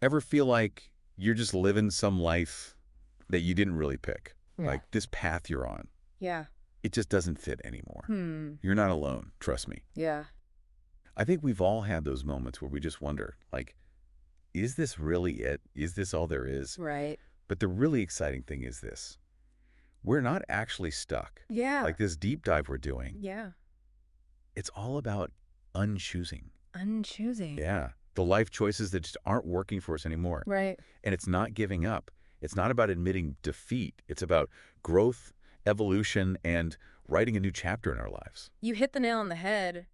Ever feel like you're just living some life that you didn't really pick? Yeah. Like this path you're on, Yeah. it just doesn't fit anymore. Hmm. You're not alone, trust me. Yeah. I think we've all had those moments where we just wonder, like, is this really it? Is this all there is? Right. But the really exciting thing is this. We're not actually stuck. Yeah. Like this deep dive we're doing, Yeah. it's all about unchoosing. Unchoosing. Yeah. The life choices that just aren't working for us anymore. Right. And it's not giving up. It's not about admitting defeat. It's about growth, evolution, and writing a new chapter in our lives. You hit the nail on the head.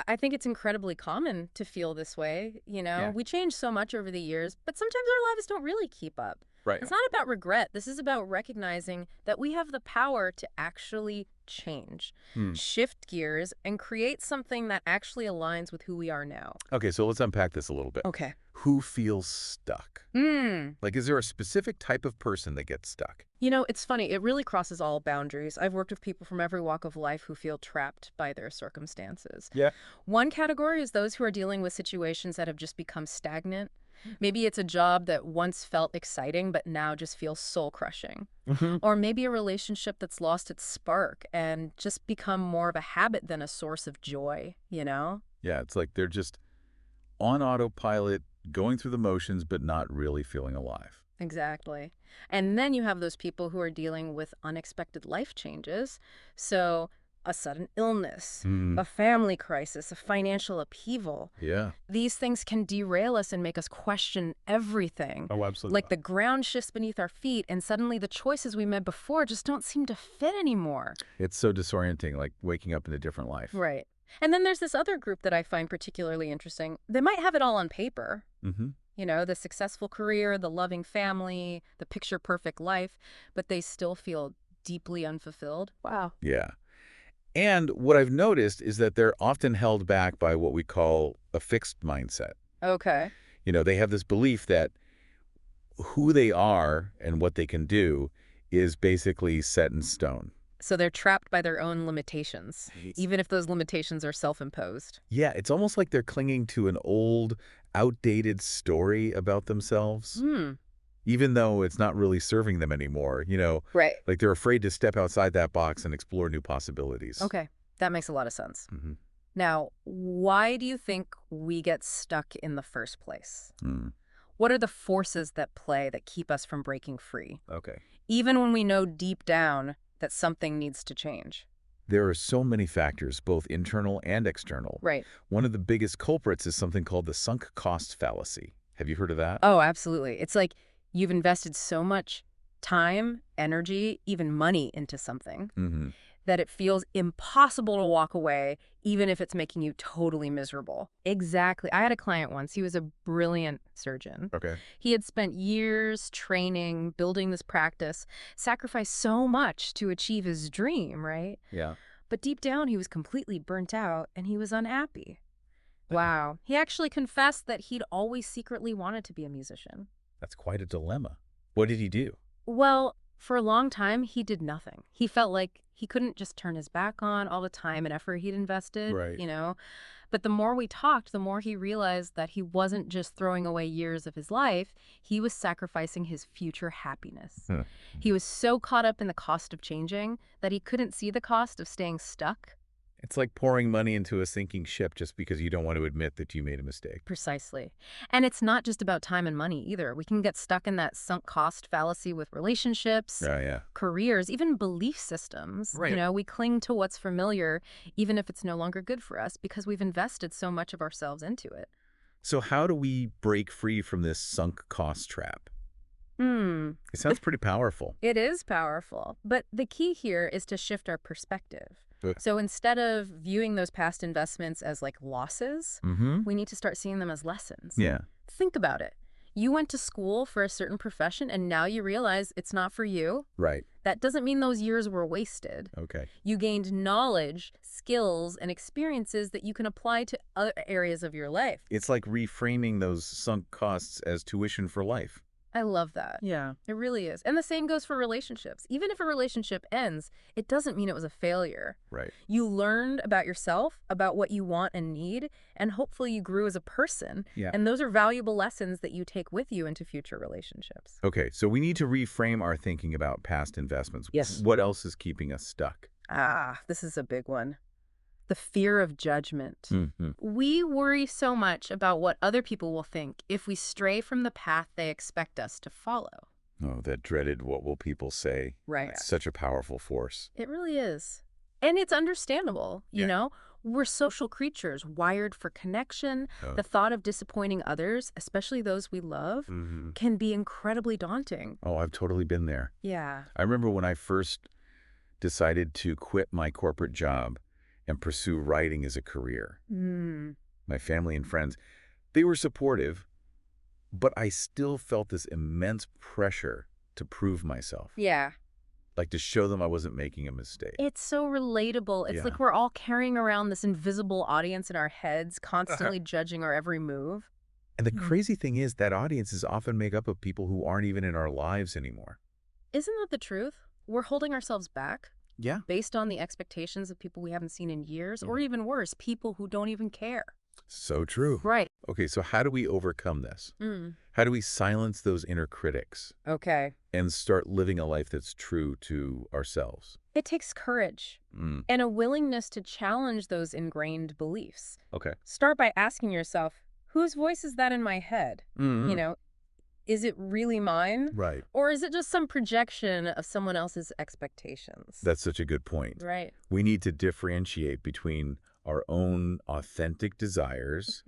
I think it's incredibly common to feel this way. Yeah. We change so much over the years, but sometimes our lives don't really keep up. Right. It's not about regret. This is about recognizing that we have the power to actually change, shift gears, and create something that actually aligns with who we are now. Okay, so let's unpack this a little bit. Okay. Who feels stuck? Like, is there a specific type of person that gets stuck? It's funny. It really crosses all boundaries. I've worked with people from every walk of life who feel trapped by their circumstances. Yeah. One category is those who are dealing with situations that have just become stagnant. Maybe it's a job that once felt exciting, but now just feels soul-crushing. Or maybe a relationship that's lost its spark and just become more of a habit than a source of joy, Yeah, it's like they're just on autopilot, going through the motions, but not really feeling alive. Exactly. And then you have those people who are dealing with unexpected life changes. So a sudden illness, a family crisis, a financial upheaval. Yeah. These things can derail us and make us question everything. Oh, absolutely. Like the ground shifts beneath our feet and suddenly the choices we made before just don't seem to fit anymore. It's so disorienting, like waking up in a different life. Right. And then there's this other group that I find particularly interesting. They might have it all on paper. The successful career, the loving family, the picture-perfect life, but they still feel deeply unfulfilled. Wow. Yeah. And what I've noticed is that they're often held back by what we call a fixed mindset. Okay. They have this belief that who they are and what they can do is basically set in stone. So they're trapped by their own limitations, even if those limitations are self-imposed. Yeah, it's almost like they're clinging to an old, outdated story about themselves, even though it's not really serving them anymore. Right. Like they're afraid to step outside that box and explore new possibilities. Okay. That makes a lot of sense. Now, why do you think we get stuck in the first place? What are the forces that play that keep us from breaking free? Okay. Even when we know deep down that something needs to change. There are so many factors, both internal and external. Right. One of the biggest culprits is something called the sunk cost fallacy. Have you heard of that? Oh, absolutely. It's like you've invested so much time, energy, even money into something that it feels impossible to walk away, even if it's making you totally miserable. Exactly. I had a client once. He was a brilliant surgeon. Okay. He had spent years training, building this practice, sacrificed so much to achieve his dream, right? Yeah. But deep down, he was completely burnt out and he was unhappy. Wow. He actually confessed that he'd always secretly wanted to be a musician. That's quite a dilemma. What did he do? Well, for a long time, he did nothing. He felt like he couldn't just turn his back on all the time and effort he'd invested, Right. But the more we talked, the more he realized that he wasn't just throwing away years of his life, he was sacrificing his future happiness. He was so caught up in the cost of changing that he couldn't see the cost of staying stuck. It's like pouring money into a sinking ship just because you don't want to admit that you made a mistake. Precisely. And it's not just about time and money either. We can get stuck in that sunk cost fallacy with relationships, Yeah. careers, even belief systems. Right. We cling to what's familiar, even if it's no longer good for us, because we've invested so much of ourselves into it. So how do we break free from this sunk cost trap? Hmm. It sounds pretty powerful. It is powerful. But the key here is to shift our perspective. Ugh. So instead of viewing those past investments as like losses, we need to start seeing them as lessons. Yeah. Think about it. You went to school for a certain profession and now you realize it's not for you. Right. That doesn't mean those years were wasted. Okay. You gained knowledge, skills, and experiences that you can apply to other areas of your life. It's like reframing those sunk costs as tuition for life. I love that. Yeah. It really is. And the same goes for relationships. Even if a relationship ends, it doesn't mean it was a failure. Right. You learned about yourself, about what you want and need, and hopefully you grew as a person. Yeah. And those are valuable lessons that you take with you into future relationships. Okay, so we need to reframe our thinking about past investments. Yes. What else is keeping us stuck? This is a big one. The fear of judgment. Mm-hmm. We worry so much about what other people will think if we stray from the path they expect us to follow. Oh, that dreaded "what will people say." Right. That's such a powerful force. It really is. And it's understandable, you Yeah. know? We're social creatures wired for connection. Oh. The thought of disappointing others, especially those we love, Mm-hmm. can be incredibly daunting. Oh, I've totally been there. Yeah. I remember when I first decided to quit my corporate job and pursue writing as a career. My family and friends, they were supportive, but I still felt this immense pressure to prove myself, Yeah. like to show them I wasn't making a mistake. It's so relatable. It's Yeah. like we're all carrying around this invisible audience in our heads, constantly judging our every move. And the crazy thing is that audience is often made up of people who aren't even in our lives anymore. Isn't that the truth? We're holding ourselves back Yeah. based on the expectations of people we haven't seen in years, or even worse, people who don't even care. So true. Right. Okay, so how do we overcome this? Mm. How do we silence those inner critics Okay. and start living a life that's true to ourselves? It takes courage and a willingness to challenge those ingrained beliefs. Okay. Start by asking yourself, whose voice is that in my head? Mm-hmm. You know, is it really mine? Right. Or is it just some projection of someone else's expectations? That's such a good point. Right. We need to differentiate between our own authentic desires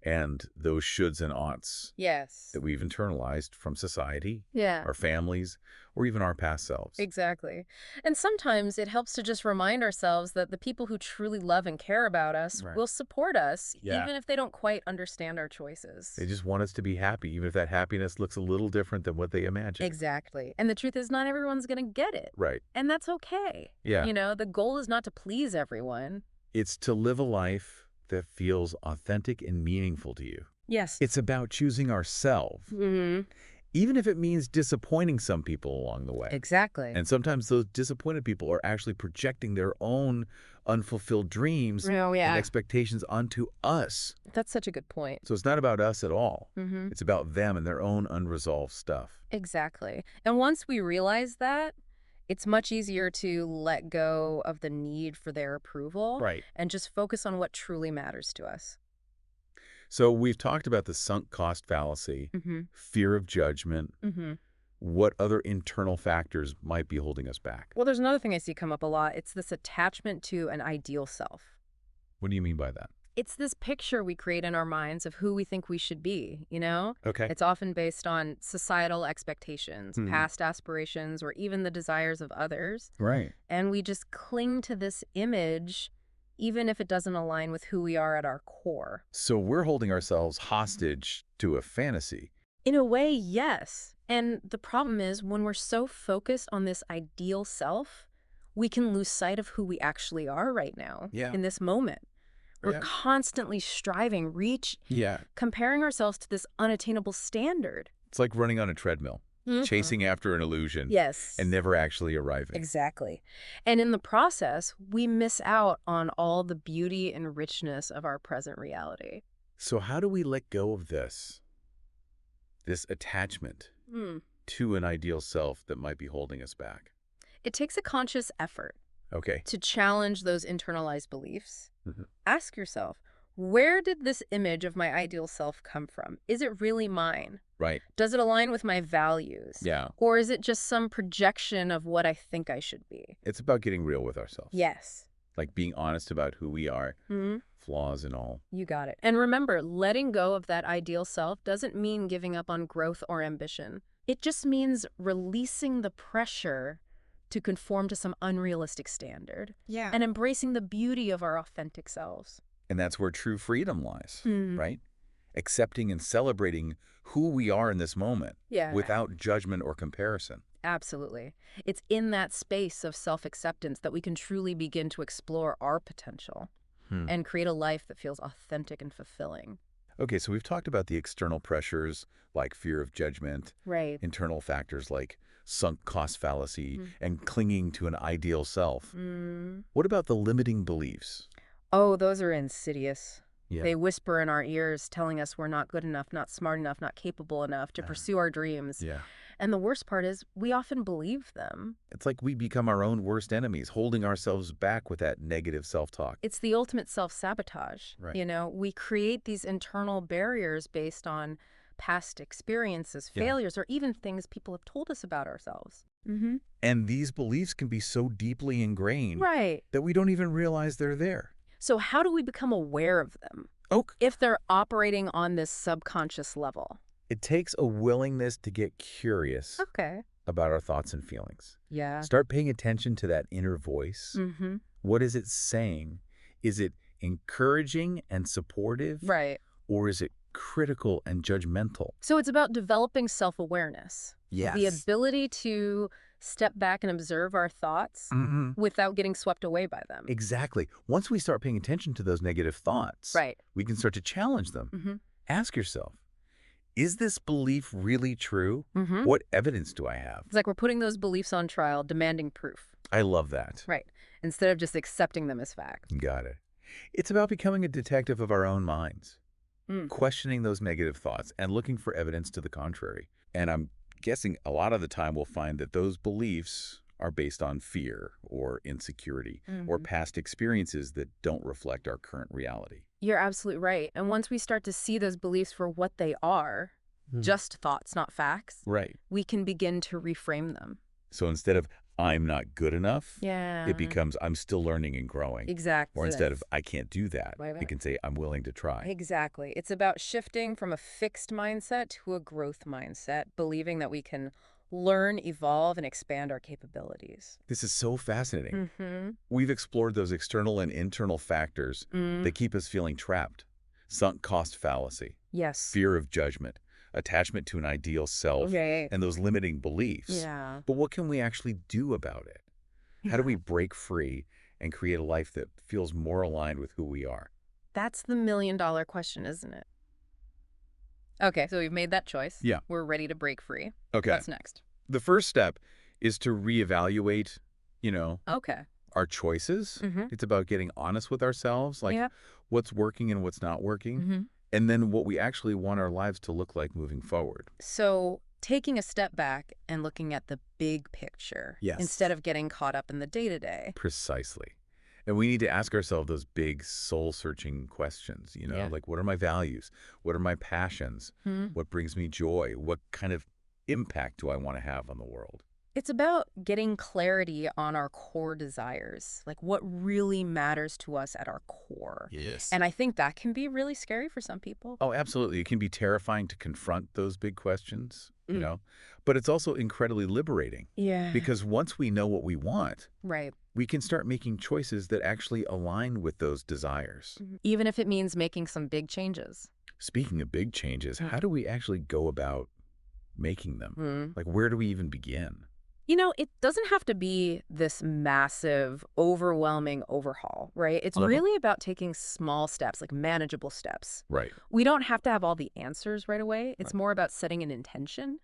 and those shoulds and oughts Yes. that we've internalized from society, Yeah. our families, or even our past selves. Exactly. And sometimes it helps to just remind ourselves that the people who truly love and care about us Right. will support us, Yeah. even if they don't quite understand our choices. They just want us to be happy, even if that happiness looks a little different than what they imagine. Exactly. And the truth is, not everyone's going to get it. Right. And that's okay. Yeah. You know, the goal is not to please everyone. It's to live a life that feels authentic and meaningful to you. Yes. It's about choosing ourselves, even if it means disappointing some people along the way. Exactly. And sometimes those disappointed people are actually projecting their own unfulfilled dreams Oh, yeah. and expectations onto us. That's such a good point. So it's not about us at all. It's about them and their own unresolved stuff. Exactly. And once we realize that, it's much easier to let go of the need for their approval Right. and just focus on what truly matters to us. So we've talked about the sunk cost fallacy, fear of judgment. What other internal factors might be holding us back? Well, there's another thing I see come up a lot. It's this attachment to an ideal self. What do you mean by that? It's this picture we create in our minds of who we think we should be, you know? Okay. It's often based on societal expectations, past aspirations, or even the desires of others. Right. And we just cling to this image, even if it doesn't align with who we are at our core. So we're holding ourselves hostage to a fantasy. In a way, yes. And the problem is, when we're so focused on this ideal self, we can lose sight of who we actually are right now, in this moment. We're constantly striving, comparing ourselves to this unattainable standard. It's like running on a treadmill, chasing after an illusion Yes. and never actually arriving. Exactly. And in the process, we miss out on all the beauty and richness of our present reality. So how do we let go of this attachment to an ideal self that might be holding us back? It takes a conscious effort Okay. to challenge those internalized beliefs. Ask yourself, where did this image of my ideal self come from? Is it really mine? Right. Does it align with my values? Yeah. Or is it just some projection of what I think I should be? It's about getting real with ourselves. Yes. Like being honest about who we are, flaws and all. You got it. And remember, letting go of that ideal self doesn't mean giving up on growth or ambition. It just means releasing the pressure to conform to some unrealistic standard. Yeah. And embracing the beauty of our authentic selves. And that's where true freedom lies, right? Accepting and celebrating who we are in this moment without judgment or comparison. Absolutely. It's in that space of self-acceptance that we can truly begin to explore our potential and create a life that feels authentic and fulfilling. Okay, so we've talked about the external pressures like fear of judgment, Right. internal factors like sunk cost fallacy, Mm. and clinging to an ideal self. Mm. What about the limiting beliefs? Oh, those are insidious. Yeah. They whisper in our ears, telling us we're not good enough, not smart enough, not capable enough to pursue our dreams. Yeah. And the worst part is, we often believe them. It's like we become our own worst enemies, holding ourselves back with that negative self-talk. It's the ultimate self-sabotage. Right. You know, we create these internal barriers based on past experiences, Yeah. failures, or even things people have told us about ourselves. Mm-hmm. And these beliefs can be so deeply ingrained Right. that we don't even realize they're there. So how do we become aware of them if they're operating on this subconscious level? It takes a willingness to get curious Okay. about our thoughts and feelings. Yeah. Start paying attention to that inner voice. Mm-hmm. What is it saying? Is it encouraging and supportive? Right. Or is it critical and judgmental? So it's about developing self-awareness. Yes. The ability to step back and observe our thoughts without getting swept away by them. Exactly. Once we start paying attention to those negative thoughts, Right. we can start to challenge them. Mm-hmm. Ask yourself, is this belief really true? Mm-hmm. What evidence do I have? It's like we're putting those beliefs on trial, demanding proof. I love that. Right. Instead of just accepting them as fact. Got it. It's about becoming a detective of our own minds, questioning those negative thoughts and looking for evidence to the contrary. And I'm guessing a lot of the time we'll find that those beliefs are based on fear or insecurity or past experiences that don't reflect our current reality. You're absolutely right. And once we start to see those beliefs for what they are, just thoughts, not facts, Right. we can begin to reframe them. So instead of I'm not good enough, Yeah. it becomes I'm still learning and growing. Exactly. Or instead of I can't do that, Right. it can say I'm willing to try. Exactly. It's about shifting from a fixed mindset to a growth mindset, believing that we can learn, evolve, and expand our capabilities. This is so fascinating. Mm-hmm. We've explored those external and internal factors that keep us feeling trapped. Sunk cost fallacy, Yes. fear of judgment, attachment to an ideal self, Okay. and those limiting beliefs. Yeah. But what can we actually do about it? How do we break free and create a life that feels more aligned with who we are? That's the million-dollar question, isn't it? Okay, so we've made that choice. Yeah. We're ready to break free. Okay. What's next? The first step is to reevaluate, Okay. our choices. Mm-hmm. It's about getting honest with ourselves, like Yep. what's working and what's not working, Mm-hmm. and then what we actually want our lives to look like moving forward. So taking a step back and looking at the big picture Yes. instead of getting caught up in the day-to-day. Precisely. And we need to ask ourselves those big soul-searching questions, Yeah. like what are my values? What are my passions? What brings me joy? What kind of impact do I want to have on the world? It's about getting clarity on our core desires, like what really matters to us at our core. Yes. And I think that can be really scary for some people. Oh, absolutely. It can be terrifying to confront those big questions, but it's also incredibly liberating Yeah. because once we know what we want, Right. we can start making choices that actually align with those desires. Even if it means making some big changes. Speaking of big changes, how do we actually go about making them? Like, where do we even begin? It doesn't have to be this massive, overwhelming overhaul, right? It's really about taking small steps, like manageable steps. Right. We don't have to have all the answers right away. It's more about setting an intention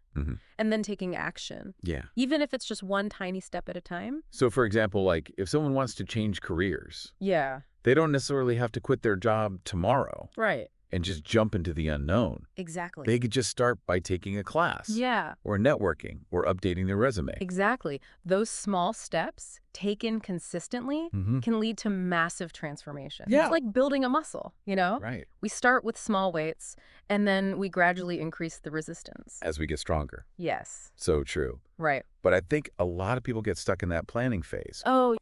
and then taking action, Yeah. even if it's just one tiny step at a time. So, for example, like if someone wants to change careers, Yeah. they don't necessarily have to quit their job tomorrow Right. and just jump into the unknown. Exactly. They could just start by taking a class. Yeah. Or networking, or updating their resume. Exactly. Those small steps taken consistently can lead to massive transformation. Yeah. It's like building a muscle, Right. We start with small weights, and then we gradually increase the resistance. As we get stronger. Yes. So true. Right. But I think a lot of people get stuck in that planning phase. Oh,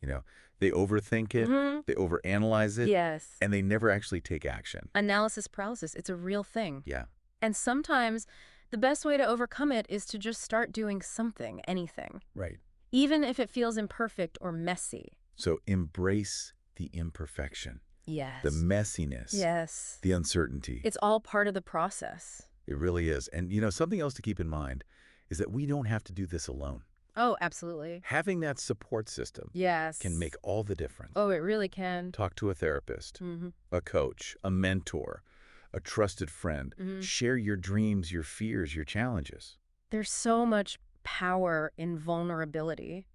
They overthink it, they overanalyze it, yes. and they never actually take action. Analysis paralysis, it's a real thing. Yeah. And sometimes the best way to overcome it is to just start doing something, anything, Right. even if it feels imperfect or messy. So embrace the imperfection, Yes. the messiness, Yes. the uncertainty. It's all part of the process. It really is. And, something else to keep in mind is that we don't have to do this alone. Oh, absolutely. Having that support system Yes. can make all the difference. Oh, it really can. Talk to a therapist, Mm-hmm. a coach, a mentor, a trusted friend. Share your dreams, your fears, your challenges. There's so much power in vulnerability,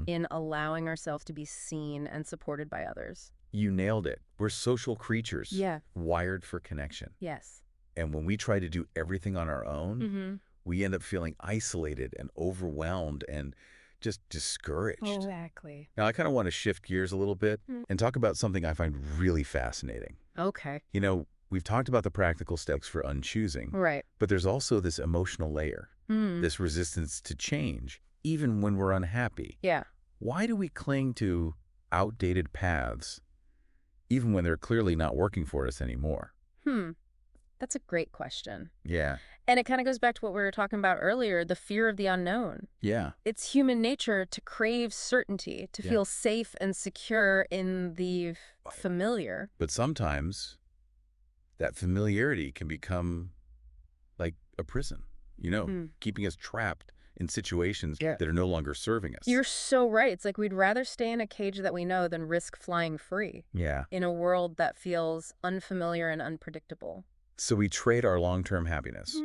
in allowing ourselves to be seen and supported by others. You nailed it. We're social creatures. Yeah. Wired for connection. Yes. And when we try to do everything on our own, we end up feeling isolated and overwhelmed and just discouraged. Exactly. Now, I kind of want to shift gears a little bit and talk about something I find really fascinating. Okay. You know, we've talked about the practical steps for unchoosing, Right. but there's also this emotional layer, this resistance to change, even when we're unhappy. Yeah. Why do we cling to outdated paths, even when they're clearly not working for us anymore? That's a great question. Yeah. And it kind of goes back to what we were talking about earlier, the fear of the unknown. Yeah. It's human nature to crave certainty, to feel safe and secure in the familiar. But sometimes that familiarity can become like a prison, keeping us trapped in situations that are no longer serving us. You're so right. It's like we'd rather stay in a cage that we know than risk flying free. Yeah. In a world that feels unfamiliar and unpredictable. So we trade our long-term happiness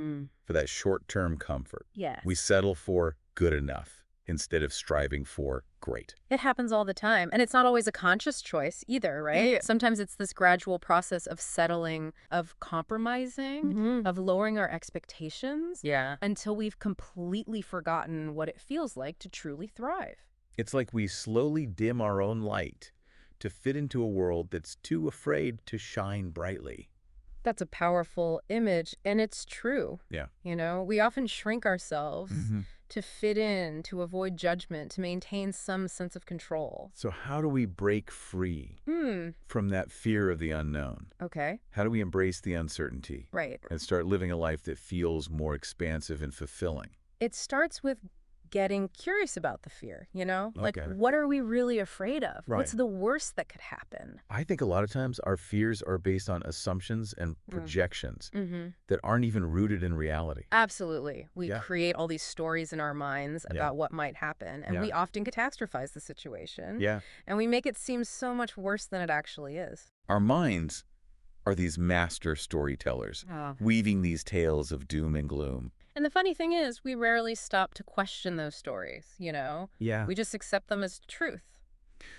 for that short-term comfort. Yes. We settle for good enough instead of striving for great. It happens all the time. And it's not always a conscious choice either, right? Yeah. Sometimes it's this gradual process of settling, of compromising, of lowering our expectations until we've completely forgotten what it feels like to truly thrive. It's like we slowly dim our own light to fit into a world that's too afraid to shine brightly. That's a powerful image, and it's true. Yeah. We often shrink ourselves to fit in, to avoid judgment, to maintain some sense of control. So how do we break free from that fear of the unknown? Okay. How do we embrace the uncertainty? Right. And start living a life that feels more expansive and fulfilling? It starts with getting curious about the fear, Like, Okay. what are we really afraid of? Right. What's the worst that could happen? I think a lot of times our fears are based on assumptions and projections that aren't even rooted in reality. Absolutely. We create all these stories in our minds about what might happen, and we often catastrophize the situation. Yeah. And we make it seem so much worse than it actually is. Our minds are these master storytellers, weaving these tales of doom and gloom. And the funny thing is, we rarely stop to question those stories, Yeah. We just accept them as truth.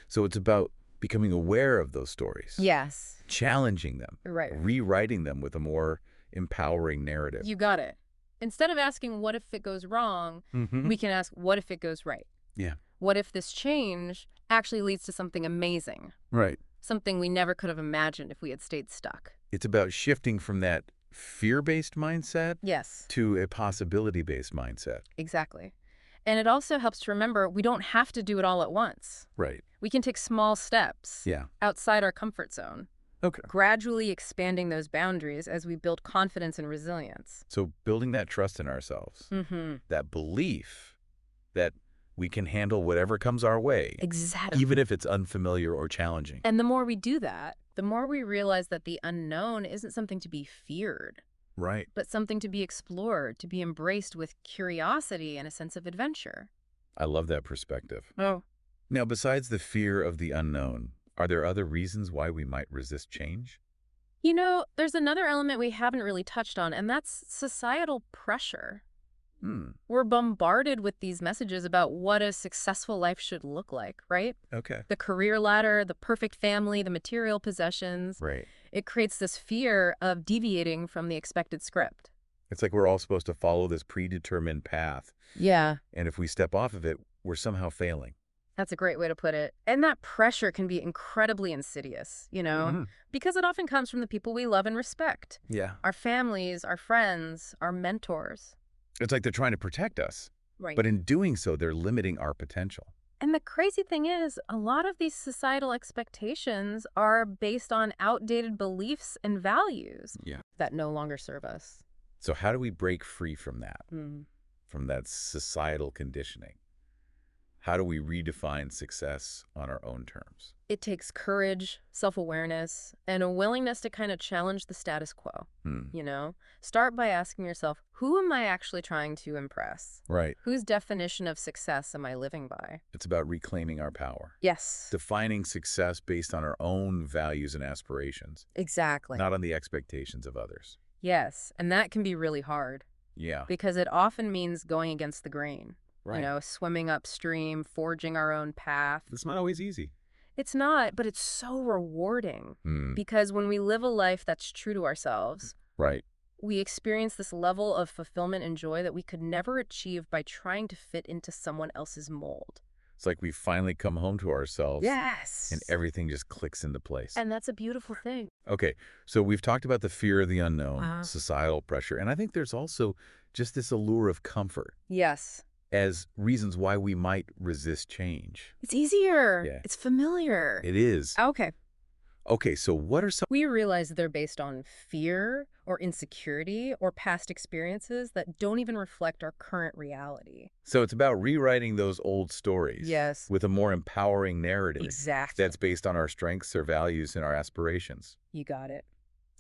So it's about becoming aware of those stories. Yes. Challenging them. Right. Rewriting them with a more empowering narrative. You got it. Instead of asking, what if it goes wrong, we can ask, what if it goes right? Yeah. What if this change actually leads to something amazing? Right. Something we never could have imagined if we had stayed stuck. It's about shifting from that fear-based mindset Yes. to a possibility-based mindset. Exactly. And it also helps to remember we don't have to do it all at once. Right. We can take small steps outside our comfort zone, Okay. gradually expanding those boundaries as we build confidence and resilience. So building that trust in ourselves, that belief that we can handle whatever comes our way, Exactly. even if it's unfamiliar or challenging. And the more we do that, the more we realize that the unknown isn't something to be feared, Right. but something to be explored, to be embraced with curiosity and a sense of adventure. I love that perspective. Oh. Now, besides the fear of the unknown, are there other reasons why we might resist change? There's another element we haven't really touched on, and that's societal pressure. We're bombarded with these messages about what a successful life should look like, right? Okay. The career ladder, the perfect family, the material possessions. Right. It creates this fear of deviating from the expected script. It's like we're all supposed to follow this predetermined path. Yeah. And if we step off of it, we're somehow failing. That's a great way to put it. And that pressure can be incredibly insidious, because it often comes from the people we love and respect. Yeah. Our families, our friends, our mentors. It's like they're trying to protect us. Right. But in doing so, they're limiting our potential. And the crazy thing is, a lot of these societal expectations are based on outdated beliefs and values that no longer serve us. So how do we break free from that, from that societal conditioning? How do we redefine success on our own terms? It takes courage, self-awareness, and a willingness to kind of challenge the status quo, you know? Start by asking yourself, who am I actually trying to impress? Right. Whose definition of success am I living by? It's about reclaiming our power. Yes. Defining success based on our own values and aspirations, Exactly. not on the expectations of others. Yes, and that can be really hard Yeah. because it often means going against the grain. Right. You know, swimming upstream, forging our own path. It's not always easy. It's not, but it's so rewarding because when we live a life that's true to ourselves, Right. we experience this level of fulfillment and joy that we could never achieve by trying to fit into someone else's mold. It's like we finally come home to ourselves. Yes. And everything just clicks into place. And that's a beautiful thing. Okay, so we've talked about the fear of the unknown, societal pressure, and I think there's also just this allure of comfort Yes. as reasons why we might resist change. It's easier. Yeah. It's familiar. It is. Okay. Okay, so what are some... We realize that they're based on fear or insecurity or past experiences that don't even reflect our current reality. So it's about rewriting those old stories. Yes. With a more empowering narrative. Exactly. That's based on our strengths, our values, and our aspirations. You got it.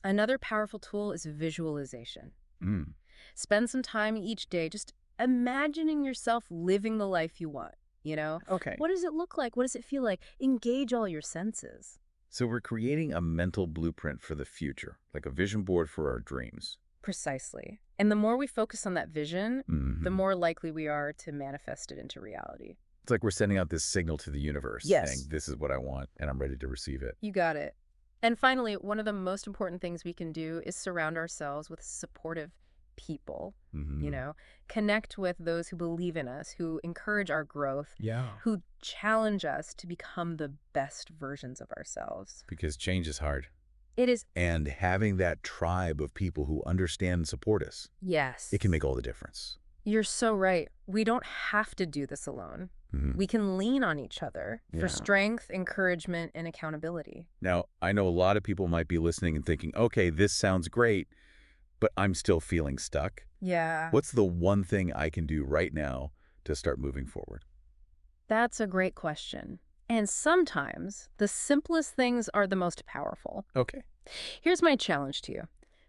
Another powerful tool is visualization. Mm. Spend some time each day just imagining yourself living the life you want, you know? Okay. What does it look like? What does it feel like? Engage all your senses. So we're creating a mental blueprint for the future, like a vision board for our dreams. Precisely. And the more we focus on that vision, the Mhm. more likely we are to manifest it into reality. It's like we're sending out this signal to the universe, Yes. saying, this is what I want, and I'm ready to receive it. You got it. And finally, one of the most important things we can do is surround ourselves with supportive people, you know, connect with those who believe in us, who encourage our growth, Yeah. who challenge us to become the best versions of ourselves. Because change is hard. It is. And having that tribe of people who understand and support us, Yes. it can make all the difference. You're so right. We don't have to do this alone. We can lean on each other for strength, encouragement, and accountability. Now, I know a lot of people might be listening and thinking, okay, this sounds great, but I'm still feeling stuck. Yeah. What's the one thing I can do right now to start moving forward? That's a great question. And sometimes the simplest things are the most powerful. Okay. Here's my challenge to you.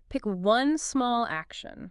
Pick one small action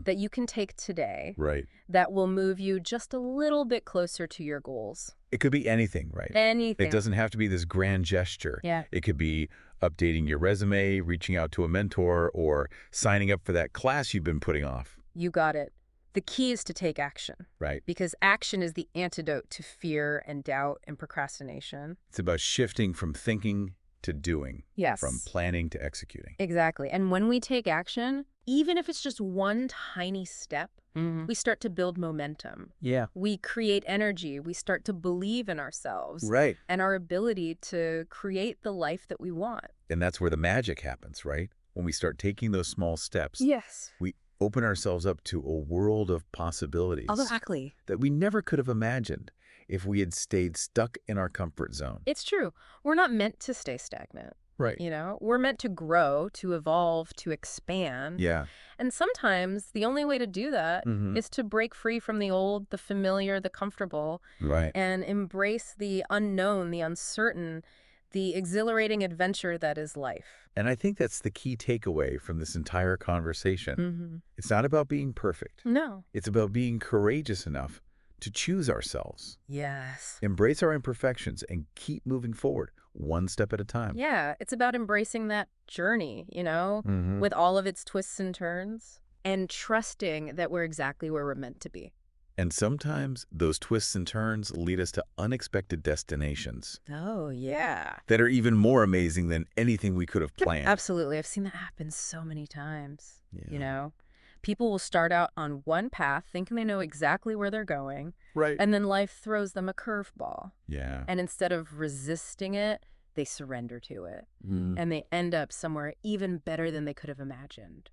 that you can take today Right. that will move you just a little bit closer to your goals. It could be anything, right? Anything. It doesn't have to be this grand gesture. Yeah. It could be updating your resume, reaching out to a mentor, or signing up for that class you've been putting off. You got it. The key is to take action. Right. Because action is the antidote to fear and doubt and procrastination. It's about shifting from thinking to doing. Yes. From planning to executing. Exactly. And when we take action, even if it's just one tiny step, we start to build momentum. Yeah. We create energy. We start to believe in ourselves. Right. And our ability to create the life that we want. And that's where the magic happens, right? When we start taking those small steps, Yes. we open ourselves up to a world of possibilities Exactly. that we never could have imagined if we had stayed stuck in our comfort zone. It's true. We're not meant to stay stagnant. Right. You know, we're meant to grow, to evolve, to expand. Yeah. And sometimes the only way to do that is to break free from the old, the familiar, the comfortable, Right. and embrace the unknown, the uncertain, the exhilarating adventure that is life. And I think that's the key takeaway from this entire conversation. It's not about being perfect. No. It's about being courageous enough to choose ourselves, Yes. embrace our imperfections, and keep moving forward one step at a time. Yeah, it's about embracing that journey, you know, with all of its twists and turns, and trusting that we're exactly where we're meant to be. And sometimes those twists and turns lead us to unexpected destinations Oh, yeah. that are even more amazing than anything we could have planned. Absolutely. I've seen that happen so many times, Yeah. you know. People will start out on one path thinking they know exactly where they're going, Right. and then life throws them a curveball. Yeah. And instead of resisting it, they surrender to it. And they end up somewhere even better than they could have imagined.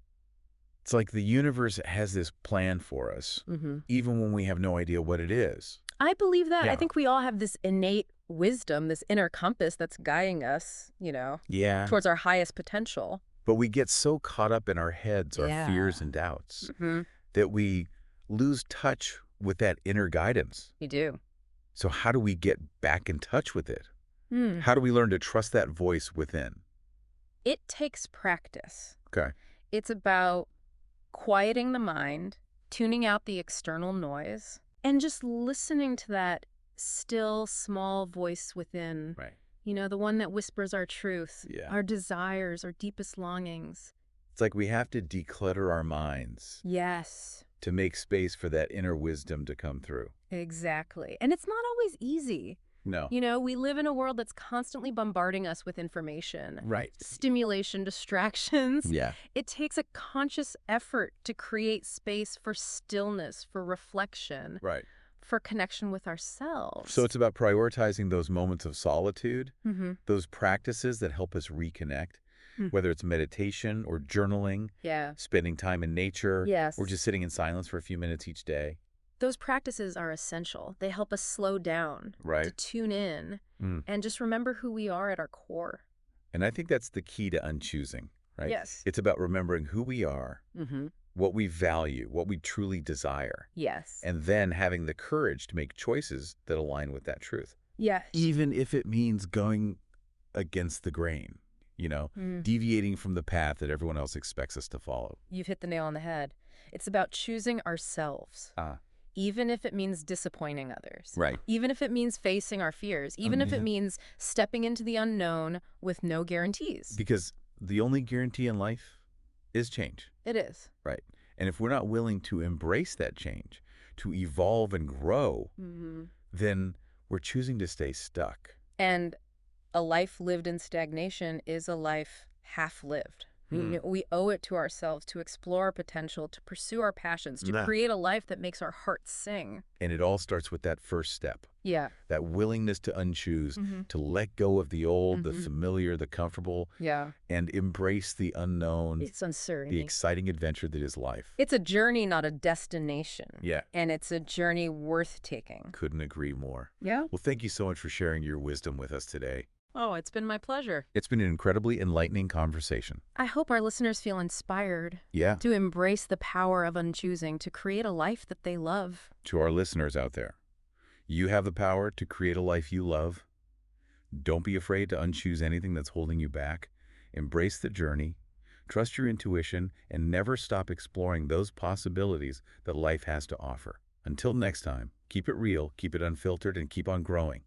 It's like the universe has this plan for us, even when we have no idea what it is. I believe that. Yeah. I think we all have this innate wisdom, this inner compass that's guiding us, you know, Yeah. towards our highest potential. But we get so caught up in our heads, our fears and doubts, that we lose touch with that inner guidance. You do. So how do we get back in touch with it? Hmm. How do we learn to trust that voice within? It takes practice. Okay. It's about quieting the mind, tuning out the external noise, and just listening to that still, small voice within. Right. You know, the one that whispers our truth, Yeah. our desires, our deepest longings. It's like we have to declutter our minds Yes, to make space for that inner wisdom to come through. exactly. And it's not always easy. No. You know, we live in a world that's constantly bombarding us with information, Right. stimulation, distractions. Yeah. It takes a conscious effort to create space for stillness, for reflection, Right. for connection with ourselves. So it's about prioritizing those moments of solitude, Mm-hmm. those practices that help us reconnect, Hmm. whether it's meditation or journaling, Yeah. spending time in nature, Yes. or just sitting in silence for a few minutes each day. Those practices are essential. They help us slow down, to Right. tune in, Mm. and just remember who we are at our core. And I think that's the key to unchoosing, right? Yes. It's about remembering who we are, Mm-hmm. what we value, what we truly desire, Yes. and then having the courage to make choices that align with that truth. Yes. Even if it means going against the grain, deviating from the path that everyone else expects us to follow. You've hit the nail on the head. It's about choosing ourselves. Ah, Even if it means disappointing others. right. Even if it means facing our fears. Even if it yeah. means stepping into the unknown with no guarantees. Because the only guarantee in life is change, It is. right? And if we're not willing to embrace that change, to evolve and grow, Mm-hmm. then we're choosing to stay stuck. And a life lived in stagnation is a life half-lived. We owe it to ourselves to explore our potential, to pursue our passions, to Nah. create a life that makes our hearts sing. And it all starts with that first step, Yeah. that willingness to unchoose, Mm-hmm. to let go of the old, the Mhm. familiar, the comfortable, Yeah. and embrace the unknown, It's uncertain. the exciting adventure that is life. It's a journey, not a destination. Yeah. And it's a journey worth taking. Couldn't agree more. Yeah. Well, thank you so much for sharing your wisdom with us today. Oh, it's been my pleasure. It's been an incredibly enlightening conversation. I hope our listeners feel inspired Yeah. to embrace the power of unchoosing to create a life that they love. To our listeners out there, you have the power to create a life you love. Don't be afraid to unchoose anything that's holding you back. Embrace the journey, trust your intuition, and never stop exploring those possibilities that life has to offer. Until next time, keep it real, keep it unfiltered, and keep on growing.